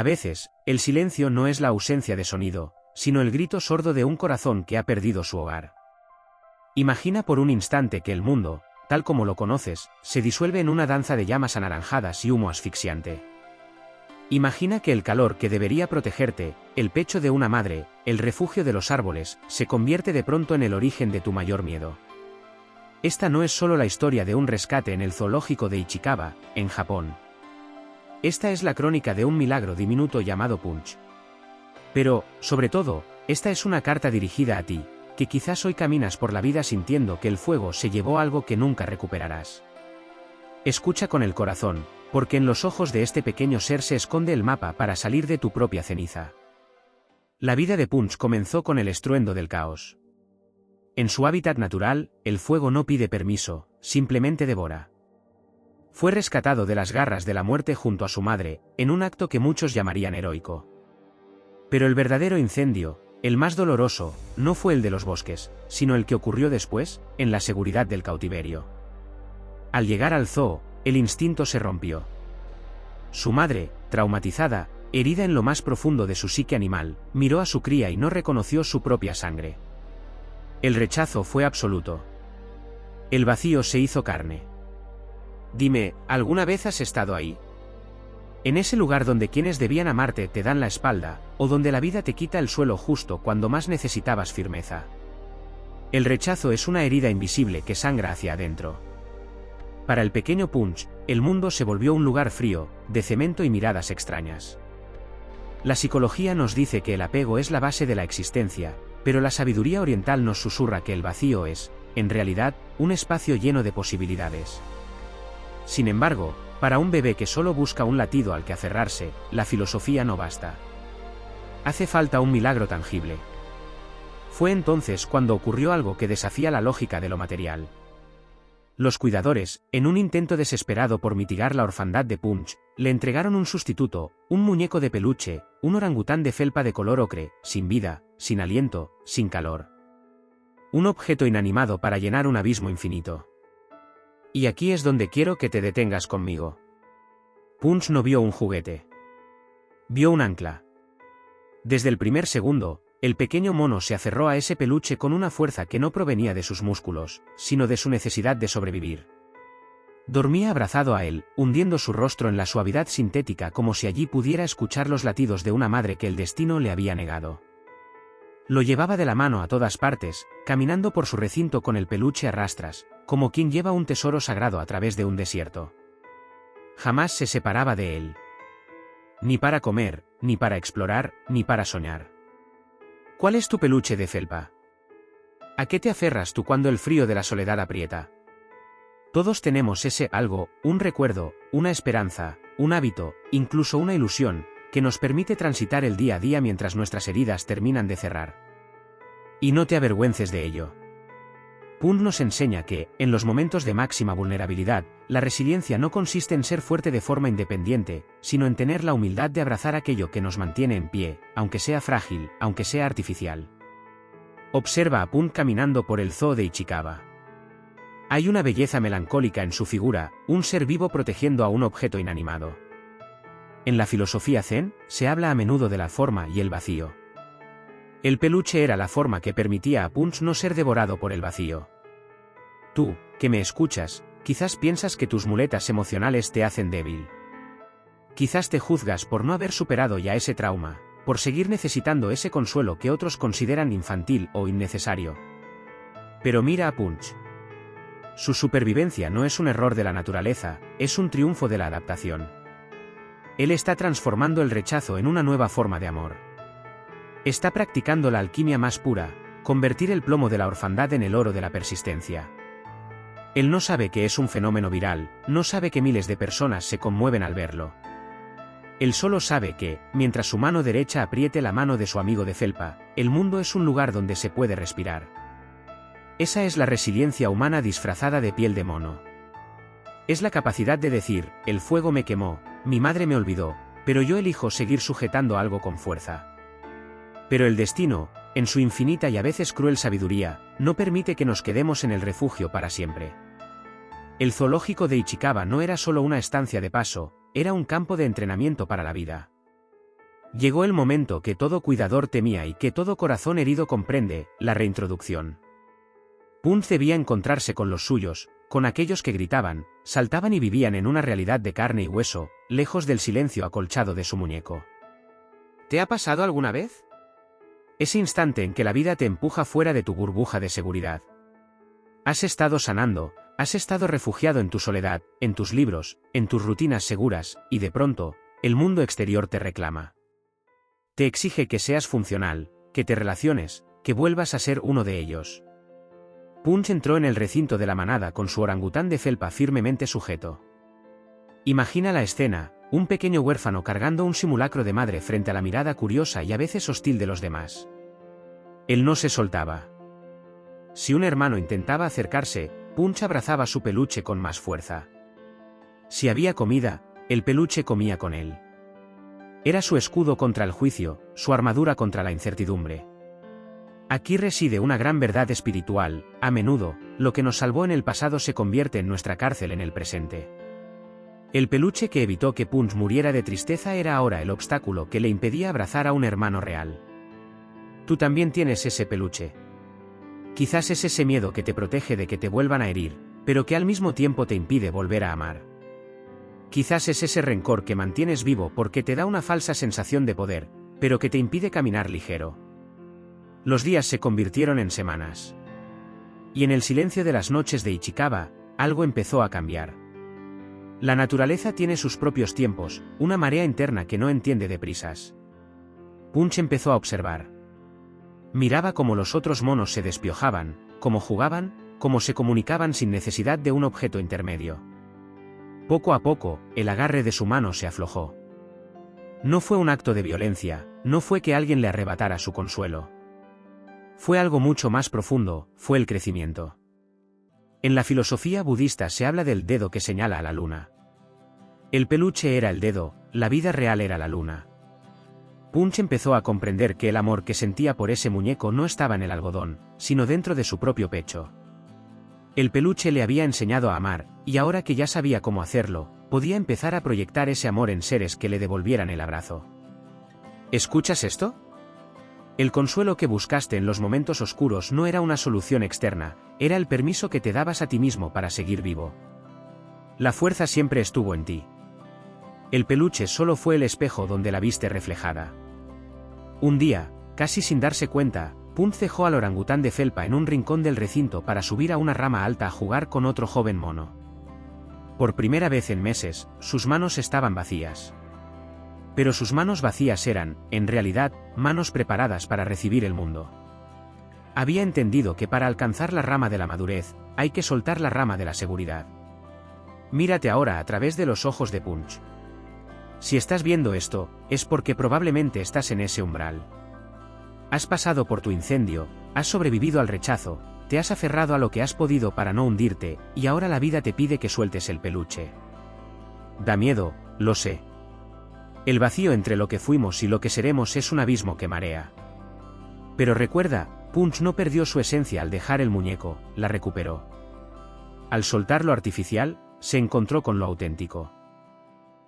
A veces, el silencio no es la ausencia de sonido, sino el grito sordo de un corazón que ha perdido su hogar. Imagina por un instante que el mundo, tal como lo conoces, se disuelve en una danza de llamas anaranjadas y humo asfixiante. Imagina que el calor que debería protegerte, el pecho de una madre, el refugio de los árboles, se convierte de pronto en el origen de tu mayor miedo. Esta no es solo la historia de un rescate en el zoológico de Ichikawa, en Japón. Esta es la crónica de un milagro diminuto llamado Punch. Pero, sobre todo, esta es una carta dirigida a ti, que quizás hoy caminas por la vida sintiendo que el fuego se llevó algo que nunca recuperarás. Escucha con el corazón, porque en los ojos de este pequeño ser se esconde el mapa para salir de tu propia ceniza. La vida de Punch comenzó con el estruendo del caos. En su hábitat natural, el fuego no pide permiso, simplemente devora. Fue rescatado de las garras de la muerte junto a su madre, en un acto que muchos llamarían heroico. Pero el verdadero incendio, el más doloroso, no fue el de los bosques, sino el que ocurrió después, en la seguridad del cautiverio. Al llegar al zoo, el instinto se rompió. Su madre, traumatizada, herida en lo más profundo de su psique animal, miró a su cría y no reconoció su propia sangre. El rechazo fue absoluto. El vacío se hizo carne. Dime, ¿alguna vez has estado ahí? En ese lugar donde quienes debían amarte te dan la espalda, o donde la vida te quita el suelo justo cuando más necesitabas firmeza. El rechazo es una herida invisible que sangra hacia adentro. Para el pequeño Punch, el mundo se volvió un lugar frío, de cemento y miradas extrañas. La psicología nos dice que el apego es la base de la existencia, pero la sabiduría oriental nos susurra que el vacío es, en realidad, un espacio lleno de posibilidades. Sin embargo, para un bebé que solo busca un latido al que aferrarse, la filosofía no basta. Hace falta un milagro tangible. Fue entonces cuando ocurrió algo que desafía la lógica de lo material. Los cuidadores, en un intento desesperado por mitigar la orfandad de Punch, le entregaron un sustituto, un muñeco de peluche, un orangután de felpa de color ocre, sin vida, sin aliento, sin calor. Un objeto inanimado para llenar un abismo infinito. Y aquí es donde quiero que te detengas conmigo. Punch no vio un juguete. Vio un ancla. Desde el primer segundo, el pequeño mono se aferró a ese peluche con una fuerza que no provenía de sus músculos, sino de su necesidad de sobrevivir. Dormía abrazado a él, hundiendo su rostro en la suavidad sintética como si allí pudiera escuchar los latidos de una madre que el destino le había negado. Lo llevaba de la mano a todas partes, caminando por su recinto con el peluche a rastras, como quien lleva un tesoro sagrado a través de un desierto. Jamás se separaba de él. Ni para comer, ni para explorar, ni para soñar. ¿Cuál es tu peluche de felpa? ¿A qué te aferras tú cuando el frío de la soledad aprieta? Todos tenemos ese algo, un recuerdo, una esperanza, un hábito, incluso una ilusión, que nos permite transitar el día a día mientras nuestras heridas terminan de cerrar. Y no te avergüences de ello. Punch nos enseña que, en los momentos de máxima vulnerabilidad, la resiliencia no consiste en ser fuerte de forma independiente, sino en tener la humildad de abrazar aquello que nos mantiene en pie, aunque sea frágil, aunque sea artificial. Observa a Punch caminando por el zoo de Ichikawa. Hay una belleza melancólica en su figura, un ser vivo protegiendo a un objeto inanimado. En la filosofía zen, se habla a menudo de la forma y el vacío. El peluche era la forma que permitía a Punch no ser devorado por el vacío. Tú, que me escuchas, quizás piensas que tus muletas emocionales te hacen débil. Quizás te juzgas por no haber superado ya ese trauma, por seguir necesitando ese consuelo que otros consideran infantil o innecesario. Pero mira a Punch. Su supervivencia no es un error de la naturaleza, es un triunfo de la adaptación. Él está transformando el rechazo en una nueva forma de amor. Está practicando la alquimia más pura, convertir el plomo de la orfandad en el oro de la persistencia. Él no sabe que es un fenómeno viral, no sabe que miles de personas se conmueven al verlo. Él solo sabe que, mientras su mano derecha apriete la mano de su amigo de felpa, el mundo es un lugar donde se puede respirar. Esa es la resiliencia humana disfrazada de piel de mono. Es la capacidad de decir, el fuego me quemó, mi madre me olvidó, pero yo elijo seguir sujetando algo con fuerza. Pero el destino, en su infinita y a veces cruel sabiduría, no permite que nos quedemos en el refugio para siempre. El zoológico de Ichikawa no era solo una estancia de paso, era un campo de entrenamiento para la vida. Llegó el momento que todo cuidador temía y que todo corazón herido comprende, la reintroducción. Punch debía encontrarse con los suyos, con aquellos que gritaban, saltaban y vivían en una realidad de carne y hueso, lejos del silencio acolchado de su muñeco. ¿Te ha pasado alguna vez? Ese instante en que la vida te empuja fuera de tu burbuja de seguridad. Has estado sanando, has estado refugiado en tu soledad, en tus libros, en tus rutinas seguras, y de pronto, el mundo exterior te reclama. Te exige que seas funcional, que te relaciones, que vuelvas a ser uno de ellos. Punch entró en el recinto de la manada con su orangután de felpa firmemente sujeto. Imagina la escena, un pequeño huérfano cargando un simulacro de madre frente a la mirada curiosa y a veces hostil de los demás. Él no se soltaba. Si un hermano intentaba acercarse, Punch abrazaba su peluche con más fuerza. Si había comida, el peluche comía con él. Era su escudo contra el juicio, su armadura contra la incertidumbre. Aquí reside una gran verdad espiritual: a menudo, lo que nos salvó en el pasado se convierte en nuestra cárcel en el presente. El peluche que evitó que Punch muriera de tristeza era ahora el obstáculo que le impedía abrazar a un hermano real. Tú también tienes ese peluche. Quizás es ese miedo que te protege de que te vuelvan a herir, pero que al mismo tiempo te impide volver a amar. Quizás es ese rencor que mantienes vivo porque te da una falsa sensación de poder, pero que te impide caminar ligero. Los días se convirtieron en semanas. Y en el silencio de las noches de Ichikawa, algo empezó a cambiar. La naturaleza tiene sus propios tiempos, una marea interna que no entiende de prisas. Punch empezó a observar. Miraba cómo los otros monos se despiojaban, cómo jugaban, cómo se comunicaban sin necesidad de un objeto intermedio. Poco a poco, el agarre de su mano se aflojó. No fue un acto de violencia, no fue que alguien le arrebatara su consuelo. Fue algo mucho más profundo, fue el crecimiento. En la filosofía budista se habla del dedo que señala a la luna. El peluche era el dedo, la vida real era la luna. Punch empezó a comprender que el amor que sentía por ese muñeco no estaba en el algodón, sino dentro de su propio pecho. El peluche le había enseñado a amar, y ahora que ya sabía cómo hacerlo, podía empezar a proyectar ese amor en seres que le devolvieran el abrazo. ¿Escuchas esto? El consuelo que buscaste en los momentos oscuros no era una solución externa, era el permiso que te dabas a ti mismo para seguir vivo. La fuerza siempre estuvo en ti. El peluche solo fue el espejo donde la viste reflejada. Un día, casi sin darse cuenta, Punch dejó al orangután de felpa en un rincón del recinto para subir a una rama alta a jugar con otro joven mono. Por primera vez en meses, sus manos estaban vacías. Pero sus manos vacías eran, en realidad, manos preparadas para recibir el mundo. Había entendido que para alcanzar la rama de la madurez, hay que soltar la rama de la seguridad. Mírate ahora a través de los ojos de Punch. Si estás viendo esto, es porque probablemente estás en ese umbral. Has pasado por tu incendio, has sobrevivido al rechazo, te has aferrado a lo que has podido para no hundirte, y ahora la vida te pide que sueltes el peluche. Da miedo, lo sé. El vacío entre lo que fuimos y lo que seremos es un abismo que marea. Pero recuerda, Punch no perdió su esencia al dejar el muñeco, la recuperó. Al soltar lo artificial, se encontró con lo auténtico.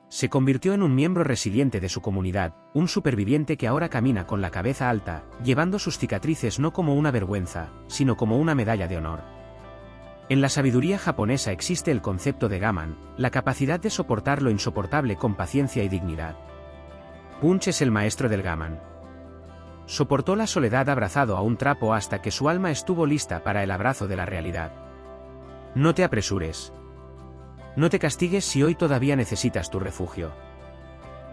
Se convirtió en un miembro resiliente de su comunidad, un superviviente que ahora camina con la cabeza alta, llevando sus cicatrices no como una vergüenza, sino como una medalla de honor. En la sabiduría japonesa existe el concepto de gaman, la capacidad de soportar lo insoportable con paciencia y dignidad. Punch es el maestro del gaman. Soportó la soledad abrazado a un trapo hasta que su alma estuvo lista para el abrazo de la realidad. No te apresures. No te castigues si hoy todavía necesitas tu refugio.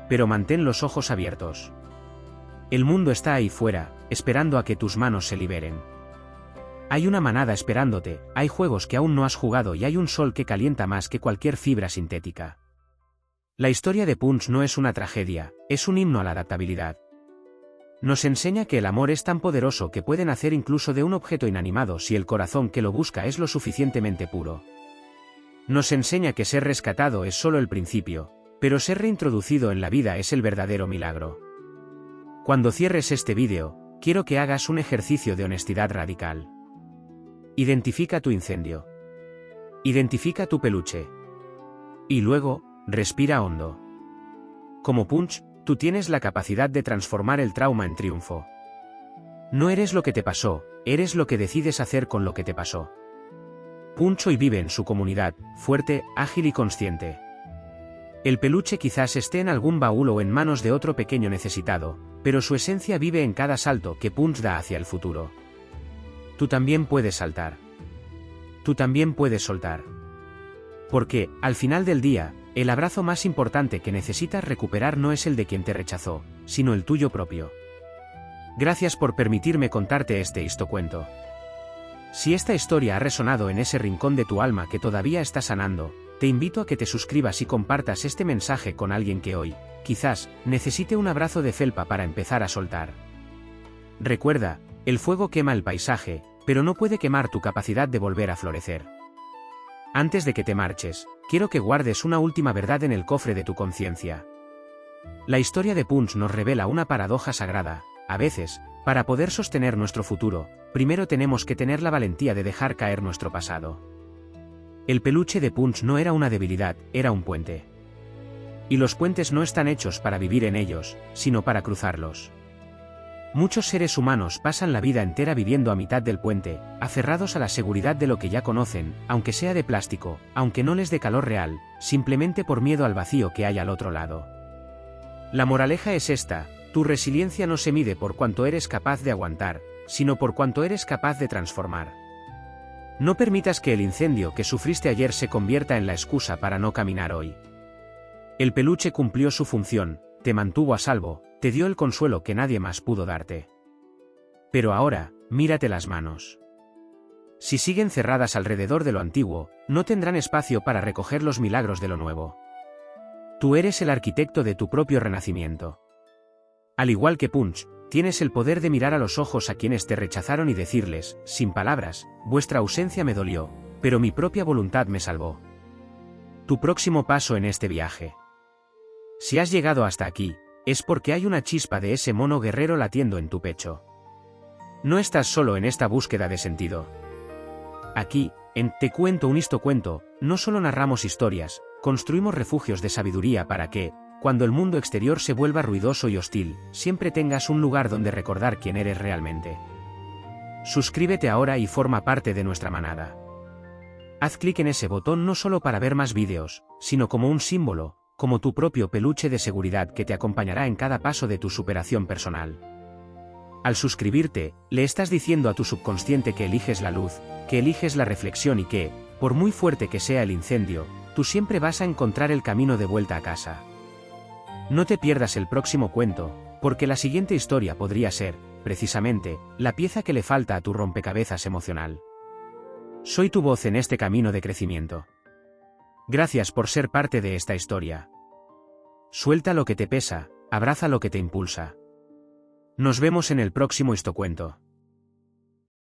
Pero mantén los ojos abiertos. El mundo está ahí fuera, esperando a que tus manos se liberen. Hay una manada esperándote, hay juegos que aún no has jugado y hay un sol que calienta más que cualquier fibra sintética. La historia de Punch no es una tragedia, es un himno a la adaptabilidad. Nos enseña que el amor es tan poderoso que puede nacer incluso de un objeto inanimado si el corazón que lo busca es lo suficientemente puro. Nos enseña que ser rescatado es solo el principio, pero ser reintroducido en la vida es el verdadero milagro. Cuando cierres este vídeo, quiero que hagas un ejercicio de honestidad radical. Identifica tu incendio. Identifica tu peluche. Y luego, respira hondo. Como Punch, Tú tienes la capacidad de transformar el trauma en triunfo. No eres lo que te pasó, eres lo que decides hacer con lo que te pasó. Punch hoy vive en su comunidad, fuerte, ágil y consciente. El peluche quizás esté en algún baúl o en manos de otro pequeño necesitado, pero su esencia vive en cada salto que Punch da hacia el futuro. Tú también puedes saltar. Tú también puedes soltar. Porque, al final del día, el abrazo más importante que necesitas recuperar no es el de quien te rechazó, sino el tuyo propio. Gracias por permitirme contarte este histocuento. Si esta historia ha resonado en ese rincón de tu alma que todavía está sanando, te invito a que te suscribas y compartas este mensaje con alguien que hoy, quizás, necesite un abrazo de felpa para empezar a soltar. Recuerda, el fuego quema el paisaje, pero no puede quemar tu capacidad de volver a florecer. Antes de que te marches, quiero que guardes una última verdad en el cofre de tu conciencia. La historia de Punch nos revela una paradoja sagrada. A veces, para poder sostener nuestro futuro, primero tenemos que tener la valentía de dejar caer nuestro pasado. El peluche de Punch no era una debilidad, era un puente. Y los puentes no están hechos para vivir en ellos, sino para cruzarlos. Muchos seres humanos pasan la vida entera viviendo a mitad del puente, aferrados a la seguridad de lo que ya conocen, aunque sea de plástico, aunque no les dé calor real, simplemente por miedo al vacío que hay al otro lado. La moraleja es esta: tu resiliencia no se mide por cuánto eres capaz de aguantar, sino por cuánto eres capaz de transformar. No permitas que el incendio que sufriste ayer se convierta en la excusa para no caminar hoy. El peluche cumplió su función, te mantuvo a salvo, te dio el consuelo que nadie más pudo darte. Pero ahora, mírate las manos. Si siguen cerradas alrededor de lo antiguo, no tendrán espacio para recoger los milagros de lo nuevo. Tú eres el arquitecto de tu propio renacimiento. Al igual que Punch, tienes el poder de mirar a los ojos a quienes te rechazaron y decirles, sin palabras, vuestra ausencia me dolió, pero mi propia voluntad me salvó. Tu próximo paso en este viaje. Si has llegado hasta aquí, es porque hay una chispa de ese mono guerrero latiendo en tu pecho. No estás solo en esta búsqueda de sentido. Aquí, en Te Cuento un Histocuento, no solo narramos historias, construimos refugios de sabiduría para que, cuando el mundo exterior se vuelva ruidoso y hostil, siempre tengas un lugar donde recordar quién eres realmente. Suscríbete ahora y forma parte de nuestra manada. Haz clic en ese botón no solo para ver más vídeos, sino como un símbolo, como tu propio peluche de seguridad que te acompañará en cada paso de tu superación personal. Al suscribirte, le estás diciendo a tu subconsciente que eliges la luz, que eliges la reflexión y que, por muy fuerte que sea el incendio, tú siempre vas a encontrar el camino de vuelta a casa. No te pierdas el próximo cuento, porque la siguiente historia podría ser, precisamente, la pieza que le falta a tu rompecabezas emocional. Soy tu voz en este camino de crecimiento. Gracias por ser parte de esta historia. Suelta lo que te pesa, abraza lo que te impulsa. Nos vemos en el próximo histocuento.